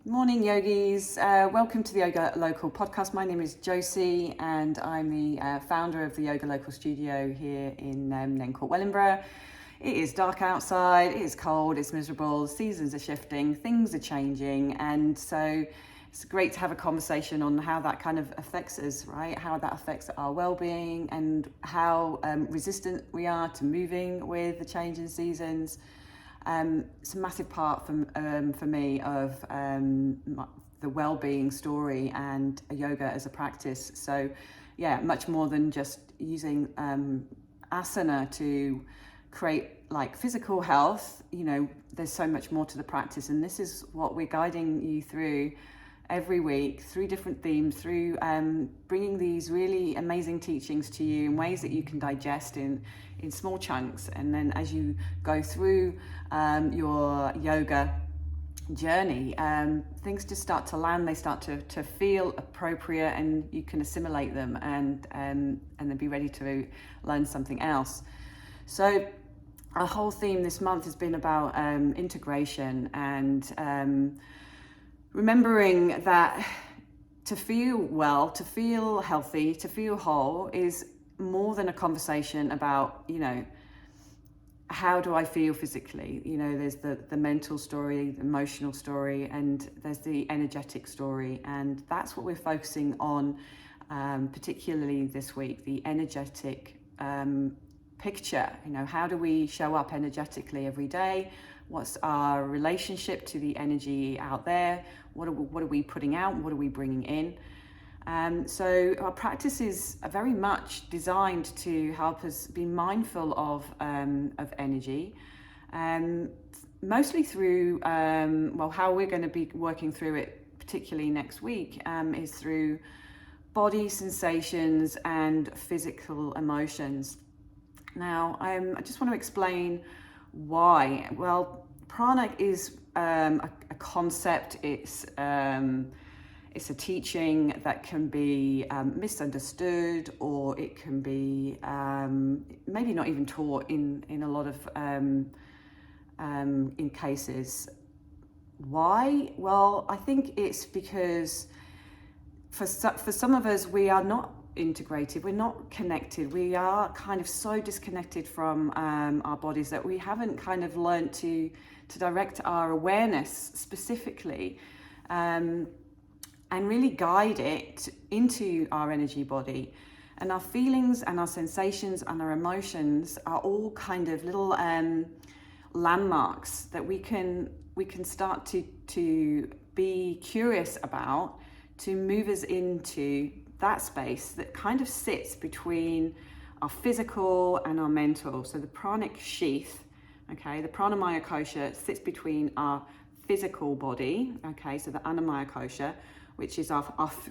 Morning, yogis. Welcome to the YogaLocal podcast. My name is Josie, and I'm the founder of the YogaLocal studio here in Nencourt, Wellingborough. It is dark outside, it is cold, it's miserable, seasons are shifting, things are changing, and so it's great to have a conversation on how that kind of affects us, right? How that affects our well-being and how resistant we are to moving with the change in seasons. It's a massive part for me of the well-being story and yoga as a practice. So yeah, much more than just using asana to create like physical health. There's so much more to the practice, and this is what we're guiding you through every week, through different themes, through bringing these really amazing teachings to you in ways that you can digest in small chunks. And then as you go through your yoga journey, things just start to land, they start to feel appropriate, and you can assimilate them and then be ready to learn something else. So our whole theme this month has been about integration and remembering that to feel well, to feel healthy, to feel whole is more than a conversation about, how do I feel physically? There's the mental story, the emotional story, and there's the energetic story. And that's what we're focusing on, particularly this week, the energetic picture. How do we show up energetically every day? What's our relationship to the energy out there? What are we putting out? What are we bringing in? So our practices are very much designed to help us be mindful of energy, mostly through, how we're going to be working through it, particularly next week, is through body sensations and physical emotions. Now, I just want to explain why. Well, prana is a concept. It's a teaching that can be misunderstood, or it can be maybe not even taught in a lot of in cases. Why? Well, I think it's because for some of us, we are not integrated, we're not connected, we are kind of so disconnected from our bodies that we haven't kind of learned to direct our awareness specifically and really guide it into our energy body. And our feelings and our sensations and our emotions are all kind of little landmarks that we can start to be curious about, to move us into that space that kind of sits between our physical and our mental. So the pranic sheath, the pranamaya kosha sits between our physical body, so the annamaya kosha, which is our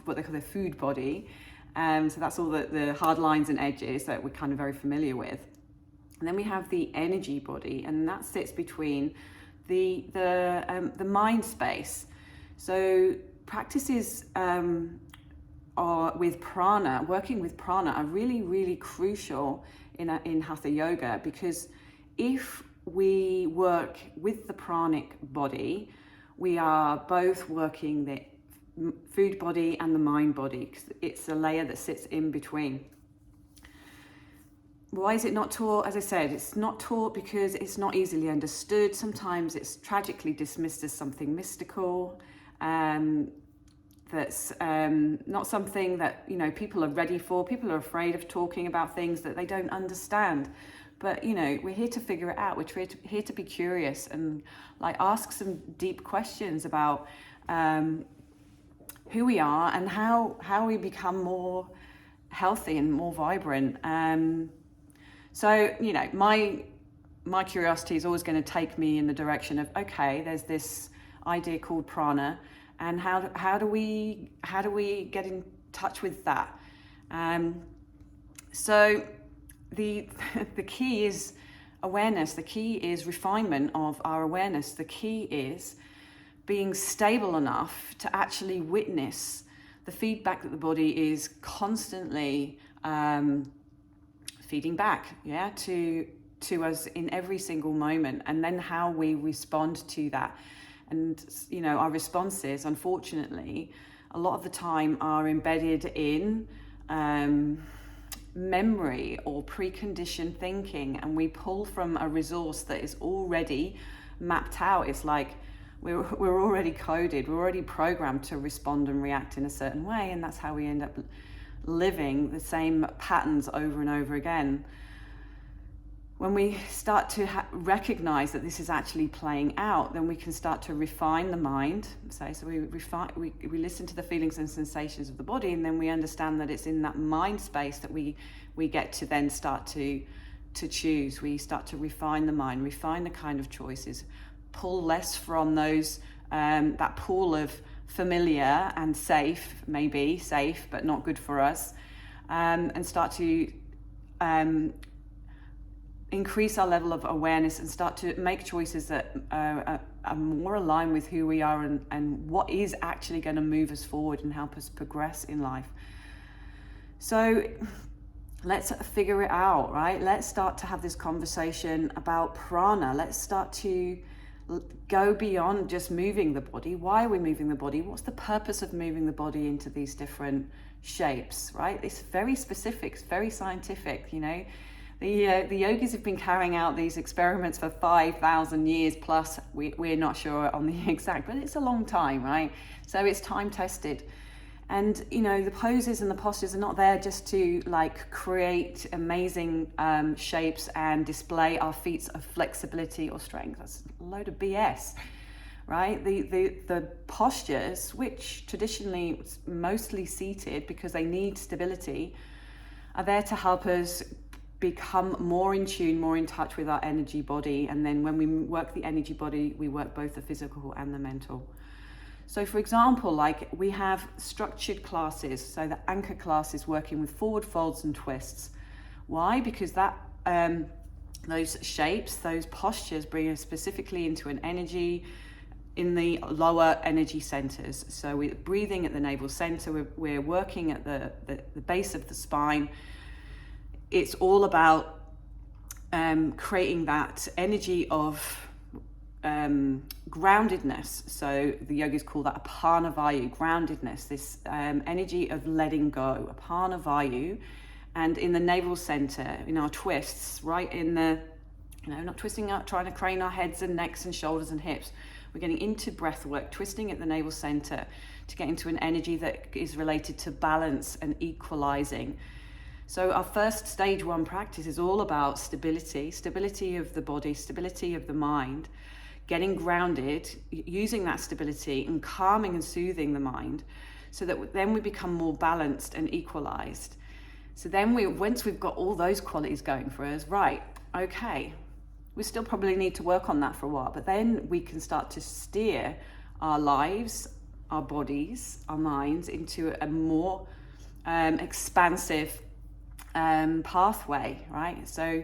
what they call the food body. So that's all the hard lines and edges that we're kind of very familiar with. And then we have the energy body, and that sits between the mind space. So practices with prana, working with prana, are really, really crucial in hatha yoga, because if we work with the pranic body, we are both working the food body and the mind body, because it's a layer that sits in between. Why is it not taught? As I said, it's not taught because it's not easily understood. Sometimes it's tragically dismissed as something mystical, that's not something that people are ready for. People are afraid of talking about things that they don't understand. But we're here to figure it out. We're here to be curious and ask some deep questions about who we are and how we become more healthy and more vibrant. So my curiosity is always going to take me in the direction of, okay, there's this idea called prana, and how do we get in touch with that? So the key is awareness. The key is refinement of our awareness. The key is being stable enough to actually witness the feedback that the body is constantly feeding back, to us in every single moment, and then how we respond to that. And, you know, our responses, unfortunately, a lot of the time are embedded in memory or preconditioned thinking, and we pull from a resource that is already mapped out. It's like we're already coded, we're already programmed to respond and react in a certain way, and that's how we end up living the same patterns over and over again. When we start to recognize that this is actually playing out, then we can start to refine the mind. So we listen to the feelings and sensations of the body, and then we understand that it's in that mind space that we get to then start to choose. We start to refine the mind, refine the kind of choices, pull less from those that pool of familiar and safe, maybe safe but not good for us, and start to increase our level of awareness and start to make choices that are more aligned with who we are and what is actually going to move us forward and help us progress in life. So let's figure it out, right? Let's start to have this conversation about prana. Let's start to go beyond just moving the body. Why are we moving the body? What's the purpose of moving the body into these different shapes, right? It's very specific, it's very scientific, you know. The yogis have been carrying out these experiments for 5,000 years plus. We're not sure on the exact, but it's a long time, right? So it's time tested. And, you know, the poses and the postures are not there just to like create amazing shapes and display our feats of flexibility or strength. That's a load of BS, right? The postures, which traditionally mostly seated because they need stability, are there to help us become more in tune, more in touch with our energy body. And then when we work the energy body, we work both the physical and the mental. So for example, like we have structured classes. So the anchor class is working with forward folds and twists. Why? Because that those shapes, those postures bring us specifically into an energy in the lower energy centers. So we're breathing at the navel center, we're working at the base of the spine. It's all about creating that energy of groundedness. So the yogis call that apana vayu, groundedness, this energy of letting go, apana vayu. And in the navel center, in our twists, right in the, you know, not twisting up, trying to crane our heads and necks and shoulders and hips. We're getting into breath work, twisting at the navel center to get into an energy that is related to balance and equalizing. So our first stage one practice is all about stability of the body, stability of the mind, getting grounded, using that stability and calming and soothing the mind so that then we become more balanced and equalized. So then once we've got all those qualities going for us, right, okay, we still probably need to work on that for a while, but then we can start to steer our lives, our bodies, our minds into a more expansive pathway, right? So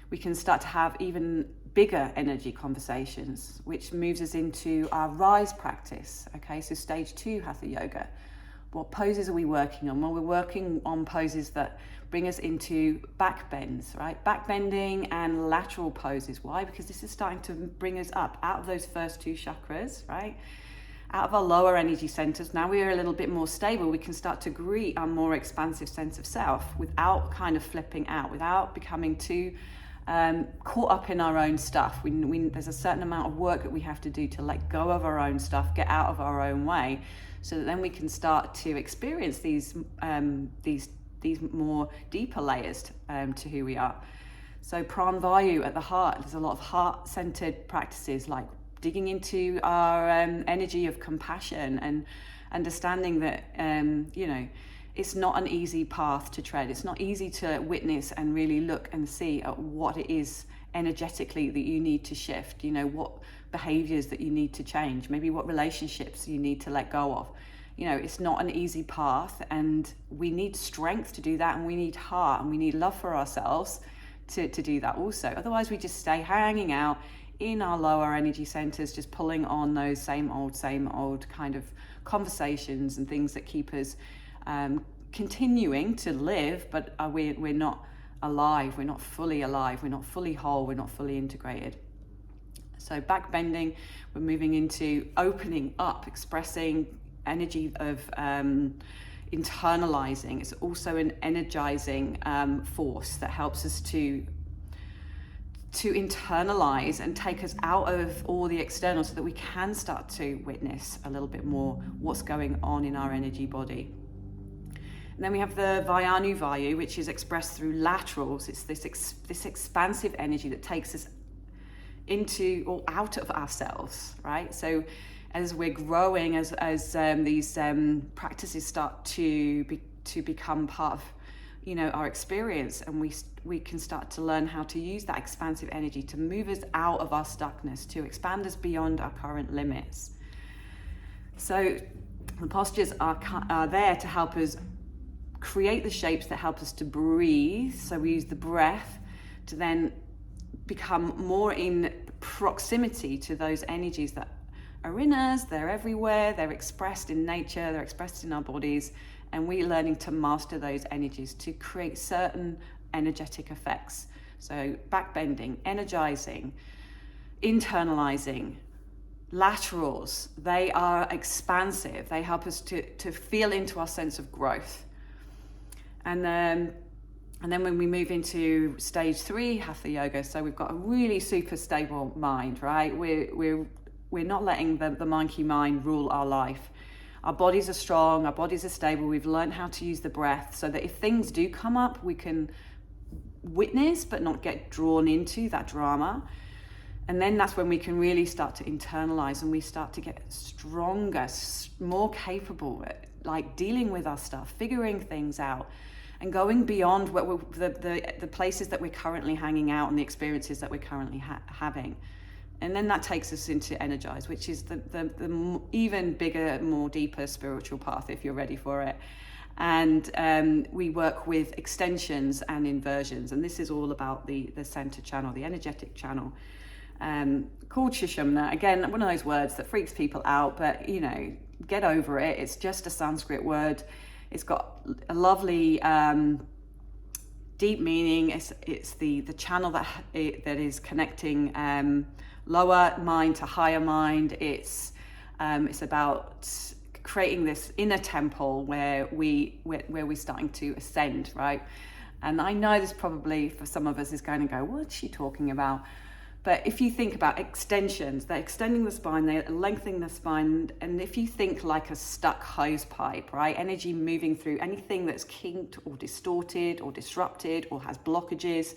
we can start to have even bigger energy conversations, which moves us into our rise practice. Okay, so stage 2 hatha yoga. What poses are we working on? Well, we're working on poses that bring us into back bends, right? Back bending and lateral poses. Why? Because this is starting to bring us up out of those first 2 chakras, right? Out of our lower energy centers. Now we are a little bit more stable. We can start to greet our more expansive sense of self without kind of flipping out, without becoming too caught up in our own stuff. There's a certain amount of work that we have to do to let go of our own stuff, get out of our own way, so that then we can start to experience these more deeper layers to who we are. So pranvayu at the heart. There's a lot of heart-centered practices like digging into our energy of compassion and understanding that, you know, it's not an easy path to tread. It's not easy to witness and really look and see at what it is energetically that you need to shift, you know, what behaviors that you need to change, maybe what relationships you need to let go of. You know, it's not an easy path, and we need strength to do that, and we need heart, and we need love for ourselves to do that also. Otherwise, we just stay hanging out in our lower energy centers, just pulling on those same old kind of conversations and things that keep us continuing to live, but we're not alive, we're not fully alive, we're not fully whole, we're not fully integrated. So back bending, we're moving into opening up, expressing energy of internalizing. It's also an energizing force that helps us to internalize and take us out of all the external, so that we can start to witness a little bit more what's going on in our energy body. And then we have the Vyanu Vayu, which is expressed through laterals. It's this expansive energy that takes us into or out of ourselves, right? So as we're growing, as these practices start to become part of, our experience, and we can start to learn how to use that expansive energy to move us out of our stuckness, to expand us beyond our current limits. So the postures are there to help us create the shapes that help us to breathe. So we use the breath to then become more in proximity to those energies that are in us. They're everywhere, they're expressed in nature, they're expressed in our bodies, and we're learning to master those energies to create certain energetic effects. So back bending, energizing, internalizing, laterals, they are expansive. They help us to feel into our sense of growth. And then when we move into stage 3, Hatha Yoga, so we've got a really super stable mind, right? We're not letting the monkey mind rule our life. Our bodies are strong, our bodies are stable. We've learned how to use the breath so that if things do come up, we can witness but not get drawn into that drama. And then that's when we can really start to internalize, and we start to get stronger, more capable at like dealing with our stuff, figuring things out, and going beyond what the places that we're currently hanging out and the experiences that we're currently having. And then that takes us into energize, which is the even bigger, more deeper spiritual path, if you're ready for it. And we work with extensions and inversions, and this is all about the center channel, the energetic channel, called Sushumna. Again, one of those words that freaks people out, but get over it. It's just a Sanskrit word. It's got a lovely deep meaning. It's the channel that is connecting lower mind to higher mind. It's about creating this inner temple where we're starting to ascend, right? And I know this probably for some of us is going to go, what's she talking about? But if you think about extensions, they're extending the spine, they're lengthening the spine. And if you think like a stuck hose pipe, right? Energy moving through anything that's kinked or distorted or disrupted or has blockages,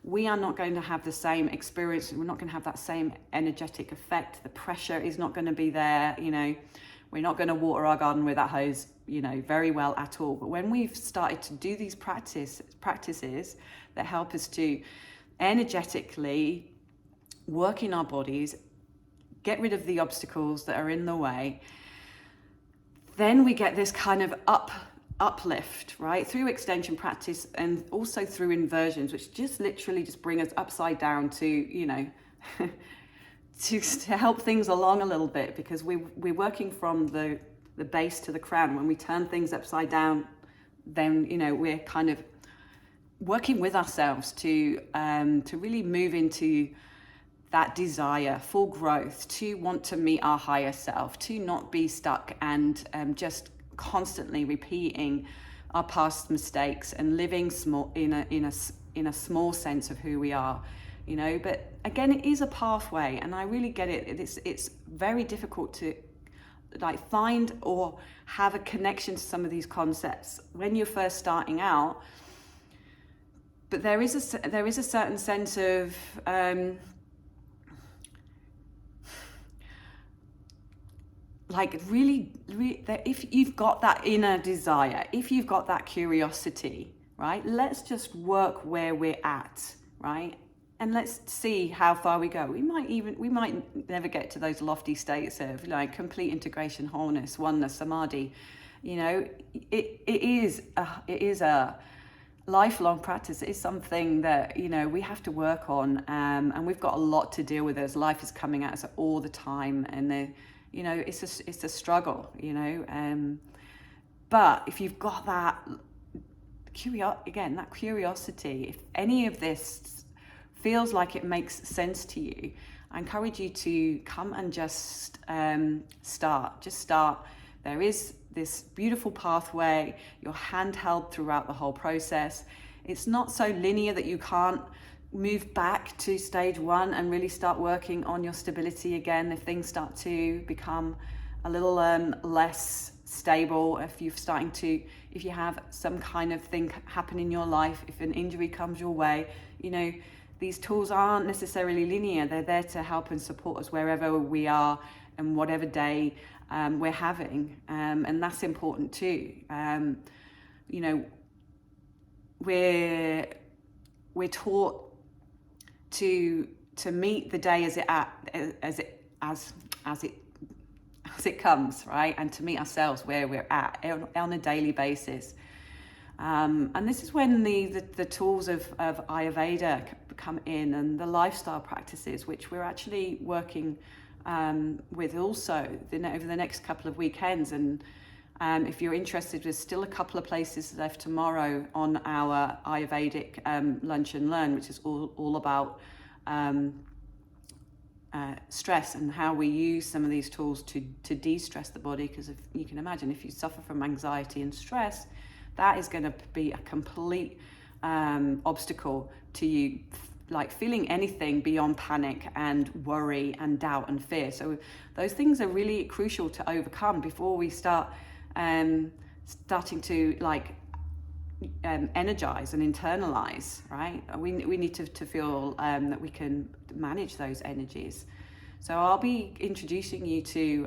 we are not going to have the same experience. We're not going to have that same energetic effect. The pressure is not going to be there. We're not going to water our garden with that hose, very well at all. But when we've started to do these practices that help us to energetically work in our bodies, get rid of the obstacles that are in the way, then we get this kind of uplift, right? Through extension practice and also through inversions, which just literally just bring us upside down to, to help things along a little bit, because we're working from the base to the crown. When we turn things upside down, then, we're kind of working with ourselves to really move into that desire for growth, to want to meet our higher self, to not be stuck and just constantly repeating our past mistakes and living small in a small sense of who we are, But again, it is a pathway, and I really get it. It's very difficult to find or have a connection to some of these concepts when you're first starting out. But there is a certain sense of really, if you've got that inner desire, if you've got that curiosity, right? Let's just work where we're at, right? And let's see how far we go. We might never get to those lofty states of complete integration, wholeness, oneness, samadhi. It is a lifelong practice. It is something that we have to work on, and we've got a lot to deal with as life is coming at us all the time, and it's a struggle, but if you've got that curiosity, if any of this feels like it makes sense to you, I encourage you to come and just start. There is this beautiful pathway. You're handheld throughout the whole process. It's not so linear that you can't move back to stage 1 and really start working on your stability again if things start to become a little less stable, if you have some kind of thing happen in your life, if an injury comes your way. These tools aren't necessarily linear. They're there to help and support us wherever we are and whatever day we're having, and that's important too. We're taught to meet the day as it comes, right? And to meet ourselves where we're at on a daily basis. And this is when the tools of Ayurveda come in, and the lifestyle practices, which we're actually working with also over the next couple of weekends. And if you're interested, there's still a couple of places left tomorrow on our Ayurvedic Lunch and Learn, which is all about stress and how we use some of these tools to de-stress the body. Because if you can imagine, if you suffer from anxiety and stress, that is going to be a complete obstacle to you, like feeling anything beyond panic and worry and doubt and fear. So those things are really crucial to overcome before we starting to energize and internalize, right? We need to feel that we can manage those energies. So I'll be introducing you to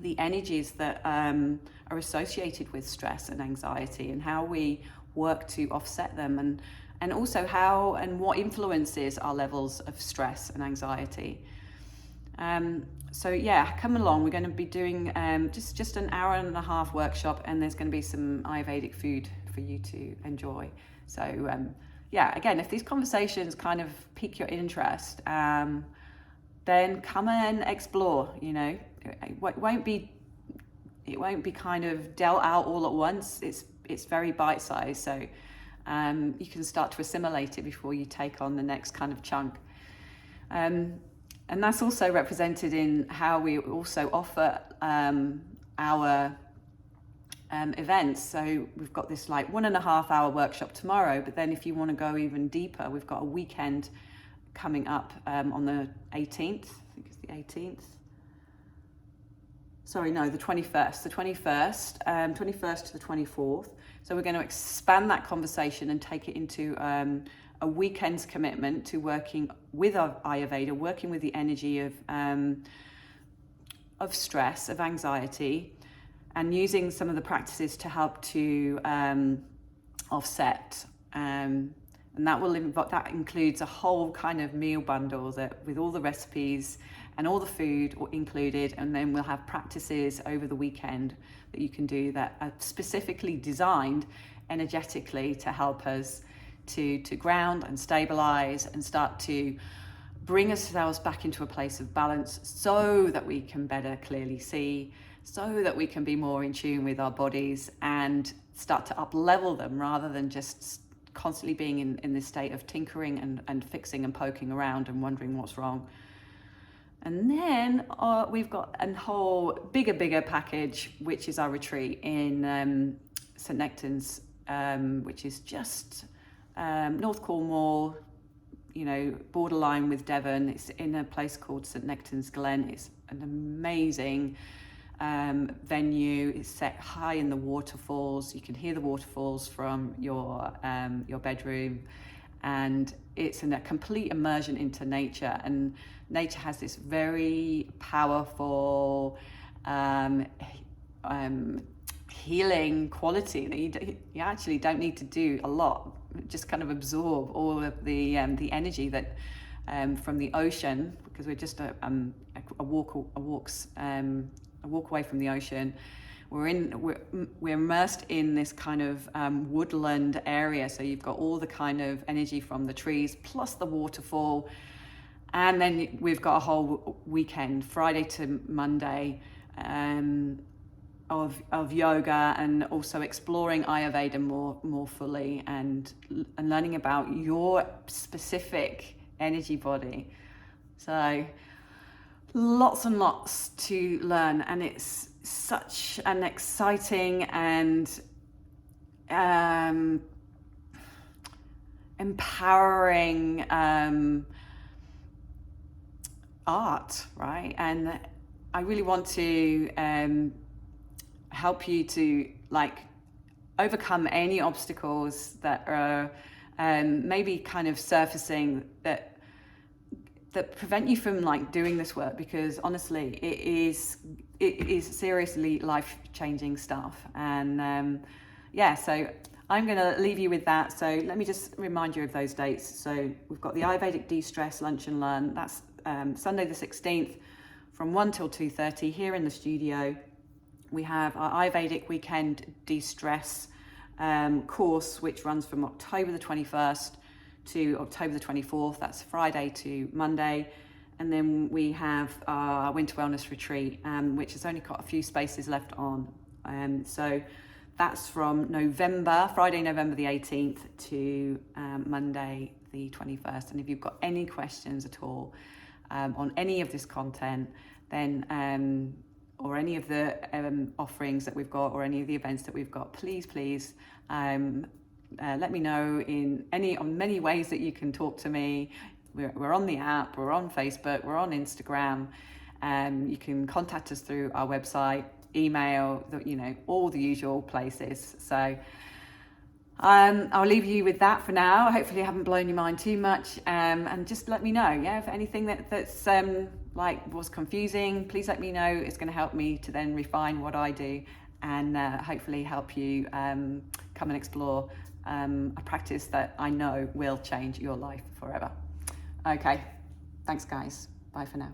the energies that are associated with stress and anxiety, and how we work to offset them, and also how and what influences our levels of stress and anxiety. So yeah, come along. We're going to be doing just an hour and a half workshop, and there's going to be some Ayurvedic food for you to enjoy. So yeah, again, if these conversations kind of pique your interest, then come and explore. It won't be kind of dealt out all at once. It's very bite-sized, so you can start to assimilate it before you take on the next kind of chunk. And that's also represented in how we also offer our events. So we've got this 1.5 hour workshop tomorrow, but then if you want to go even deeper, we've got a weekend coming up on the 18th. I think it's the 18th. Sorry, no, the 21st. The 21st to the 24th. So we're going to expand that conversation and take it into a weekend's commitment to working with our Ayurveda, working with the energy of stress, of anxiety, and using some of the practices to help to offset. And that includes a whole kind of meal bundle with all the recipes and all the food included, and then we'll have practices over the weekend that you can do that are specifically designed energetically to help us to ground and stabilize and start to bring ourselves back into a place of balance, so that we can better clearly see, so that we can be more in tune with our bodies and start to up-level them, rather than just constantly being in this state of tinkering and fixing and poking around and wondering what's wrong. And then we've got a whole bigger package, which is our retreat in St Nectans, which is just North Cornwall, borderline with Devon. It's in a place called St Nectans Glen. It's an amazing venue. It's set high in the waterfalls. You can hear the waterfalls from your bedroom, and it's in a complete immersion into nature. And nature has this very powerful healing quality that you actually don't need to do a lot. Just kind of absorb all of the energy that from the ocean, because we're just a walk away from the ocean. We're immersed in this kind of woodland area, so you've got all the kind of energy from the trees plus the waterfall. And then we've got a whole weekend, Friday to Monday, of yoga, and also exploring Ayurveda more fully, and learning about your specific energy body. So lots and lots to learn, and it's such an exciting and empowering art, right? And I really want to help you to like overcome any obstacles that are maybe kind of surfacing that prevent you from like doing this work, because honestly it is seriously life-changing stuff. And yeah, so I'm going to leave you with that. So let me just remind you of those dates. So we've got the Ayurvedic De-Stress Lunch and Learn. That's Sunday the 16th from 1 till 2:30 here in the studio. We have our Ayurvedic Weekend De-Stress course, which runs from October the 21st to October the 24th. That's Friday to Monday. And then we have our Winter Wellness Retreat, which has only got a few spaces left on. So that's from Friday, November the 18th to Monday the 21st. And if you've got any questions at all on any of this content, then or any of the offerings that we've got, or any of the events that we've got, please let me know on many ways that you can talk to me. We're on the app, we're on Facebook, we're on Instagram. You can contact us through our website, email, all the usual places. So I'll leave you with that for now. Hopefully I haven't blown your mind too much. And just let me know, if anything that's was confusing, please let me know. It's going to help me to then refine what I do, and hopefully help you come and explore a practice that I know will change your life forever. Okay, thanks guys. Bye for now.